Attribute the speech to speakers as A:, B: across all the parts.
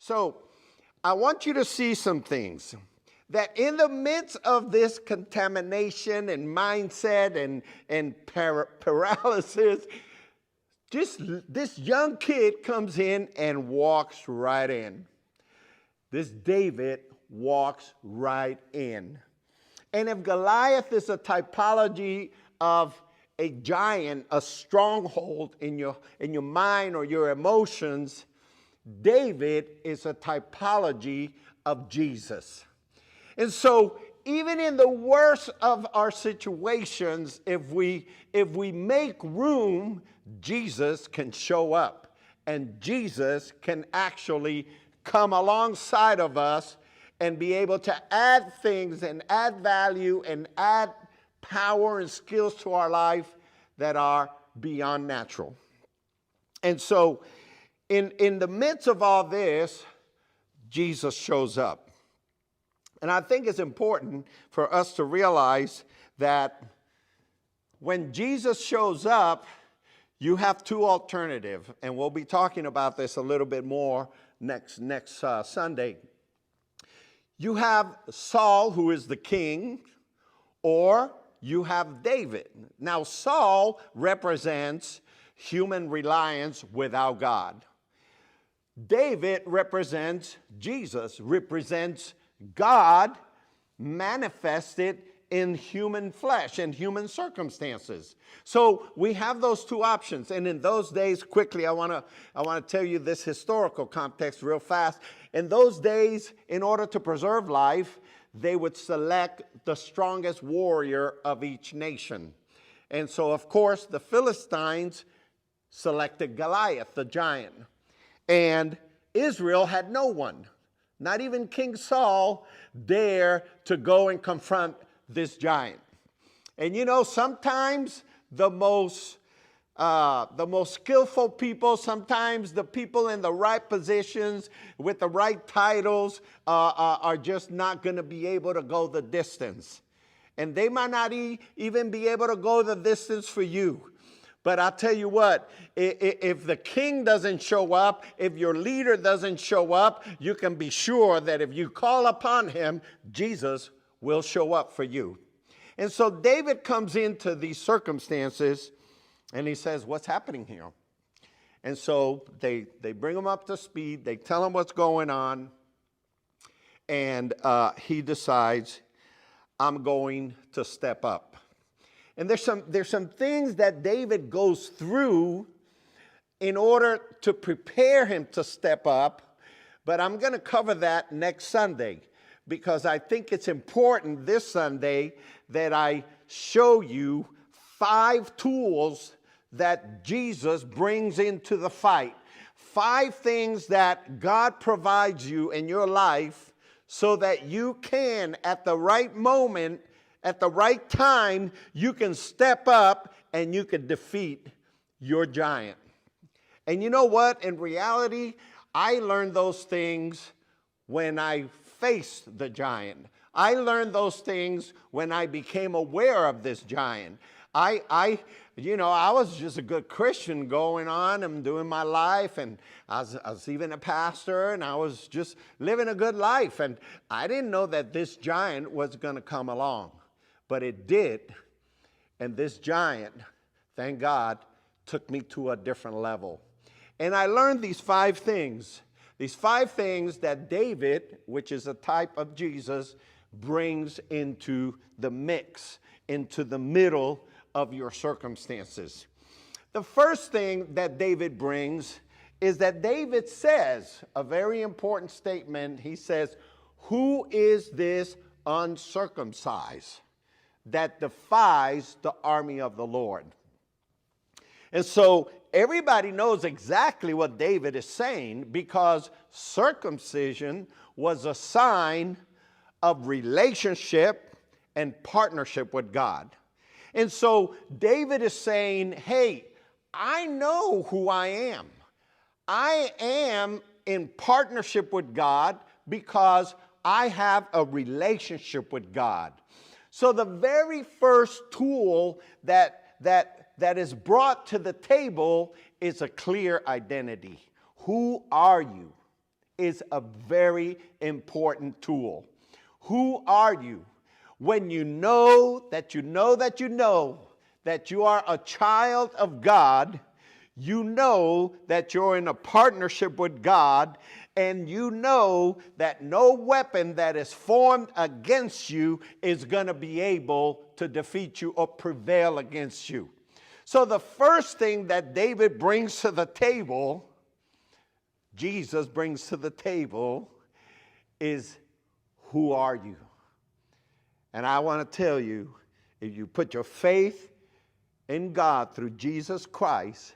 A: So I want you to see some things. That in the midst of this contamination and mindset and paralysis, this young kid comes in and walks right in. This David walks right in. And if Goliath is a typology of a giant, a stronghold in your mind or your emotions, David is a typology of Jesus. And so even in the worst of our situations, if we make room, Jesus can show up. And Jesus can actually come alongside of us and be able to add things and add value and add power and skills to our life that are beyond natural. And so in the midst of all this, Jesus shows up. And I think it's important for us to realize that when Jesus shows up, you have two alternatives. And we'll be talking about this a little bit more next Sunday. You have Saul, who is the king, or you have David. Now, Saul represents human reliance without God. David represents Jesus, represents God manifested in human flesh and human circumstances. So we have those two options. And in those days, quickly, I want to tell you this historical context real fast. In those days, in order to preserve life, they would select the strongest warrior of each nation. And so, of course, the Philistines selected Goliath, the giant. And Israel had no one. Not even King Saul dare to go and confront this giant. And you know, sometimes the most skillful people, sometimes the people in the right positions with the right titles are just not going to be able to go the distance. And they might not even be able to go the distance for you. But I'll tell you what, if the king doesn't show up, if your leader doesn't show up, you can be sure that if you call upon him, Jesus will show up for you. And so David comes into these circumstances and he says, what's happening here? And so they bring him up to speed. They tell him what's going on. And he decides, I'm going to step up. And there's some things that David goes through in order to prepare him to step up. But I'm going to cover that next Sunday because I think it's important this Sunday that I show you 5 tools that Jesus brings into the fight. 5 things that God provides you in your life so that you can, at the right moment, at the right time, you can step up and you can defeat your giant. And you know what? In reality, I learned those things when I faced the giant. I learned those things when I became aware of this giant. I was just a good Christian going on and doing my life, and I was even a pastor, and I was just living a good life. And I didn't know that this giant was going to come along. But it did, and this giant, thank God, took me to a different level. And I learned these 5 things. These 5 things that David, which is a type of Jesus, brings into the mix, into the middle of your circumstances. The first thing that David brings is that David says a very important statement. He says, who is this uncircumcised that defies the army of the Lord? And so everybody knows exactly what David is saying because circumcision was a sign of relationship and partnership with God. And so David is saying, hey, I know who I am. I am in partnership with God because I have a relationship with God. So the very first tool that is brought to the table is a clear identity. Who are you? is a very important tool. Who are you? When you know that you know that you know that you are a child of God, you know that you're in a partnership with God, and you know that no weapon that is formed against you is going to be able to defeat you or prevail against you. So the first thing that David brings to the table, Jesus brings to the table, is who are you? And I want to tell you, if you put your faith in God through Jesus Christ,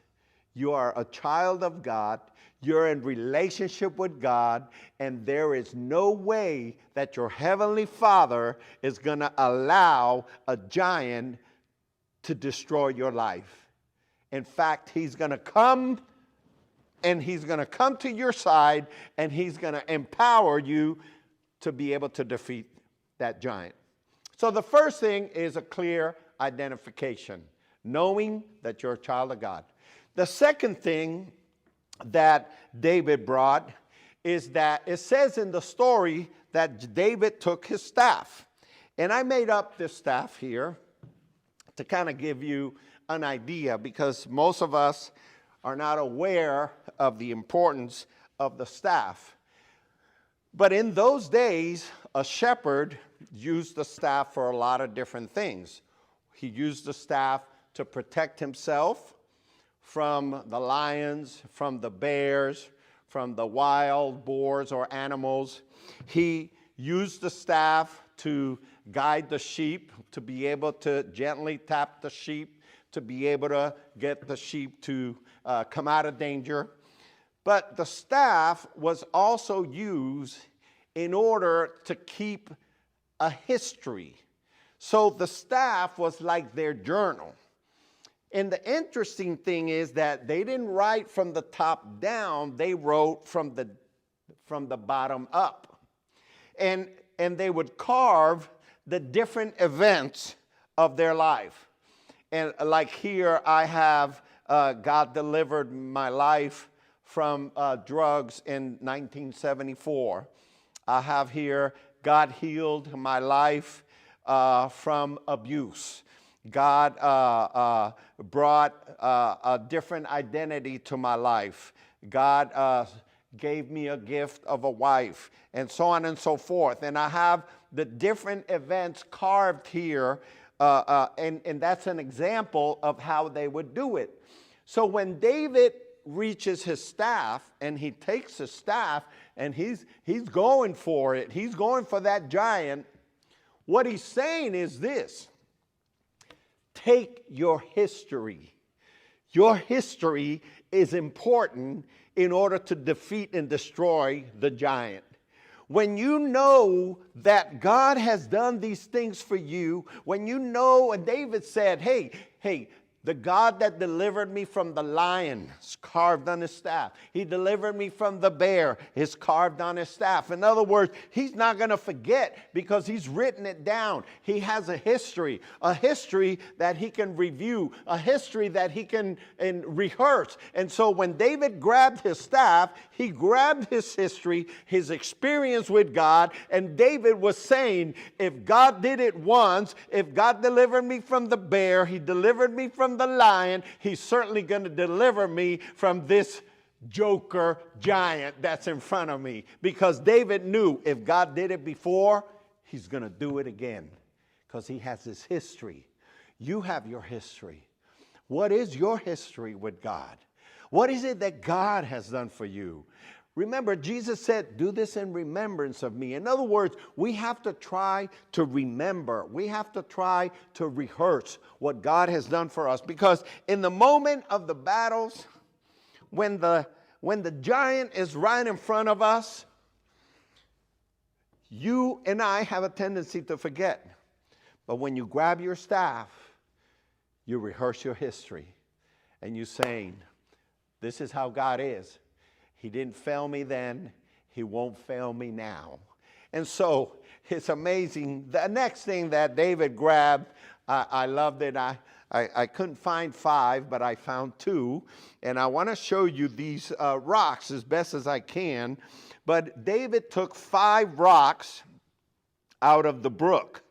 A: you are a child of God, you're in relationship with God, and there is no way that your heavenly Father is going to allow a giant to destroy your life. In fact, he's going to come, and he's going to come to your side, and he's going to empower you to be able to defeat that giant. So the first thing is a clear identification, knowing that you're a child of God. The second thing that David brought is that it says in the story that David took his staff. And I made up this staff here to kind of give you an idea, because most of us are not aware of the importance of the staff. But in those days, a shepherd used the staff for a lot of different things. He used the staff to protect himself from the lions, from the bears, from the wild boars or animals. He used the staff to guide the sheep, to be able to gently tap the sheep, to be able to get the sheep to come out of danger. But the staff was also used in order to keep a history. So the staff was like their journal. And the interesting thing is that they didn't write from the top down, they wrote from the bottom up. And they would carve the different events of their life. And like here, I have God delivered my life from drugs in 1974. I have here God healed my life from abuse. God brought a different identity to my life. God gave me a gift of a wife, and so on and so forth. And I have the different events carved here, and that's an example of how they would do it. So when David reaches his staff, and he takes his staff, and he's going for it. He's going for that giant. What he's saying is this: take your history. Your history is important in order to defeat and destroy the giant. When you know that God has done these things for you, when you know, and David said, hey, the God that delivered me from the lion is carved on his staff. He delivered me from the bear is carved on his staff. In other words, he's not going to forget because he's written it down. He has a history that he can review, a history that he can rehearse. And so when David grabbed his staff, he grabbed his history, his experience with God, and David was saying, if God did it once, if God delivered me from the bear, he delivered me from the lion, he's certainly going to deliver me from this joker giant that's in front of me. Because David knew if God did it before, he's going to do it again. Because he has his history. You have your history. What is your history with God? What is it that God has done for you? Remember, Jesus said, do this in remembrance of me. In other words, we have to try to remember. We have to try to rehearse what God has done for us. Because in the moment of the battles, when the giant is right in front of us, you and I have a tendency to forget. But when you grab your staff, you rehearse your history. And you're saying, this is how God is. He didn't fail me then. He won't fail me now. And so it's amazing. The next thing that David grabbed, I loved it. I couldn't find 5, but I found 2. And I want to show you these rocks as best as I can. But David took 5 rocks out of the brook.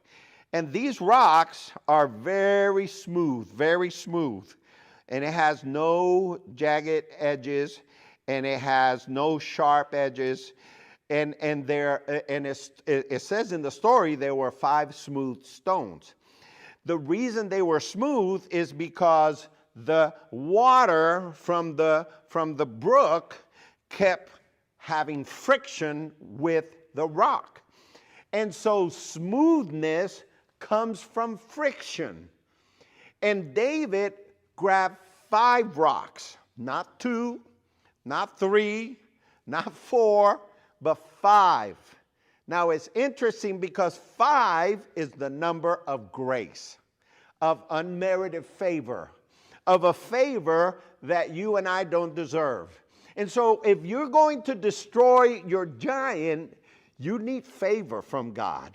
A: And these rocks are very smooth, very smooth. And it has no jagged edges, and it has no sharp edges. And it says in the story there were 5 smooth stones. The reason they were smooth is because the water from the brook kept having friction with the rock. And so smoothness comes from friction. And David grabbed 5 rocks, not 2, not 3, not 4, but 5. Now it's interesting because 5 is the number of grace, of unmerited favor, of a favor that you and I don't deserve. And so if you're going to destroy your giant, you need favor from God.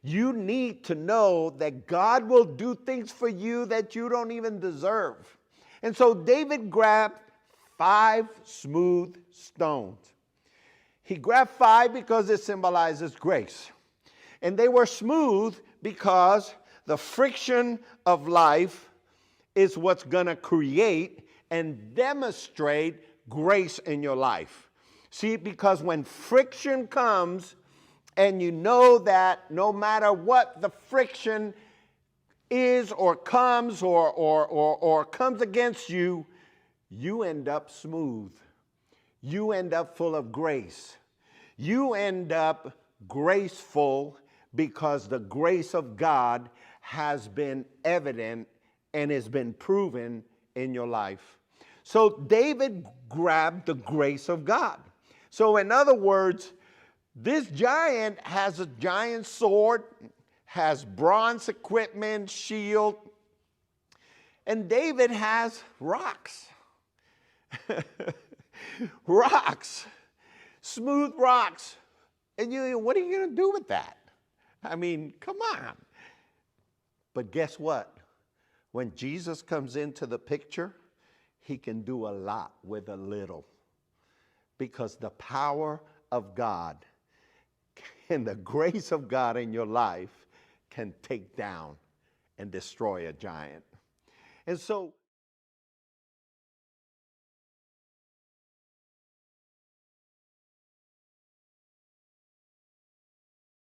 A: You need to know that God will do things for you that you don't even deserve. And so David grabbed 5 smooth stones. He grabbed 5 because it symbolizes grace. And they were smooth because the friction of life is what's going to create and demonstrate grace in your life. See, because when friction comes, and you know that no matter what the friction is or comes or comes against you, you end up smooth. You end up full of grace. You end up graceful because the grace of God has been evident and has been proven in your life. So David grabbed the grace of God. So in other words, this giant has a giant sword, has bronze equipment, shield, and David has rocks. Rocks, smooth rocks. And what are you going to do with that? I mean, come on. But guess what? When Jesus comes into the picture, he can do a lot with a little. Because the power of God and the grace of God in your life can take down and destroy a giant. And so